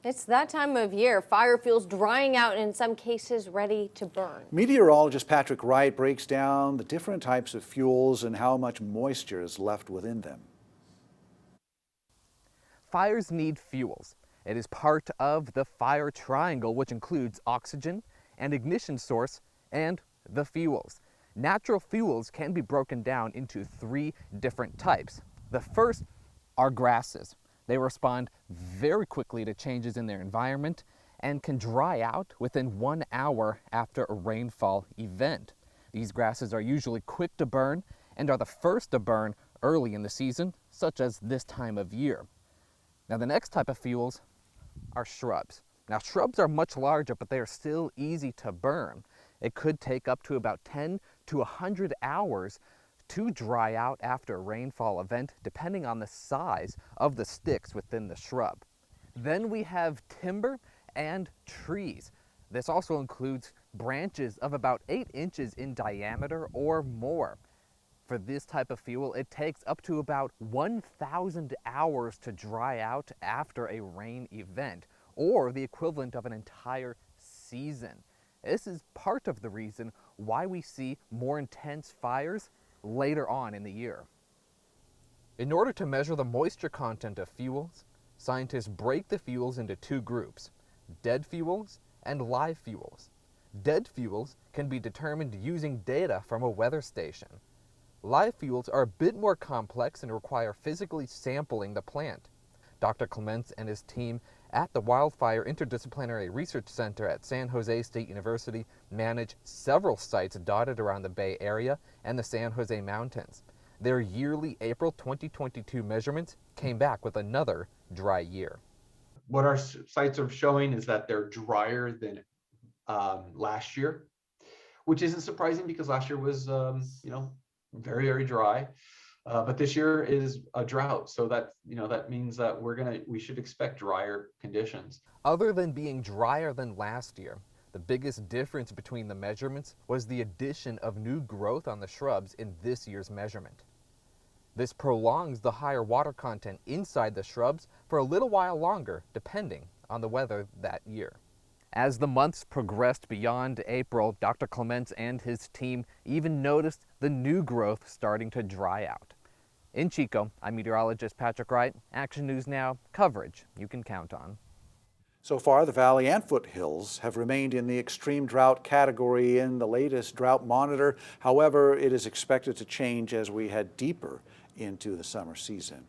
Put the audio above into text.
It's that time of year. Fire fuels drying out and in some cases ready to burn. Meteorologist Patrick Wright breaks down the different types of fuels and how much moisture is left within them. Fires need fuels. It is part of the fire triangle, which includes oxygen, an ignition source, and the fuels. Natural fuels can be broken down into 3 different types. The first are grasses. They respond very quickly to changes in their environment and can dry out within 1 hour after a rainfall event. These grasses are usually quick to burn and are the first to burn early in the season, such as this time of year. Now, the next type of fuels are shrubs. Now, shrubs are much larger, but they are still easy to burn. It could take up to about 10 to 100 hours to dry out after a rainfall event, depending on the size of the sticks within the shrub. Then we have timber and trees. This also includes branches of about 8 inches in diameter or more. For this type of fuel, it takes up to about 1,000 hours to dry out after a rain event, or the equivalent of an entire season. This is part of the reason why we see more intense fires later on in the year. In order to measure the moisture content of fuels, scientists break the fuels into 2 groups, dead fuels and live fuels. Dead fuels can be determined using data from a weather station. Live fuels are a bit more complex and require physically sampling the plant. Dr. Clements and his team at the Wildfire Interdisciplinary Research Center at San Jose State University manage several sites dotted around the Bay Area and the San Jose Mountains. Their yearly April 2022 measurements came back with another dry year. What our sites are showing is that they're drier than last year, which isn't surprising because last year was, very, very dry. But this year is a drought, so that means that we should expect drier conditions. Other than being drier than last year, the biggest difference between the measurements was the addition of new growth on the shrubs in this year's measurement. This prolongs the higher water content inside the shrubs for a little while longer, depending on the weather that year. As the months progressed beyond April, Dr. Clements and his team even noticed the new growth starting to dry out. In Chico, I'm meteorologist Patrick Wright. Action News Now, coverage you can count on. So far, the valley and foothills have remained in the extreme drought category in the latest drought monitor. However, it is expected to change as we head deeper into the summer season.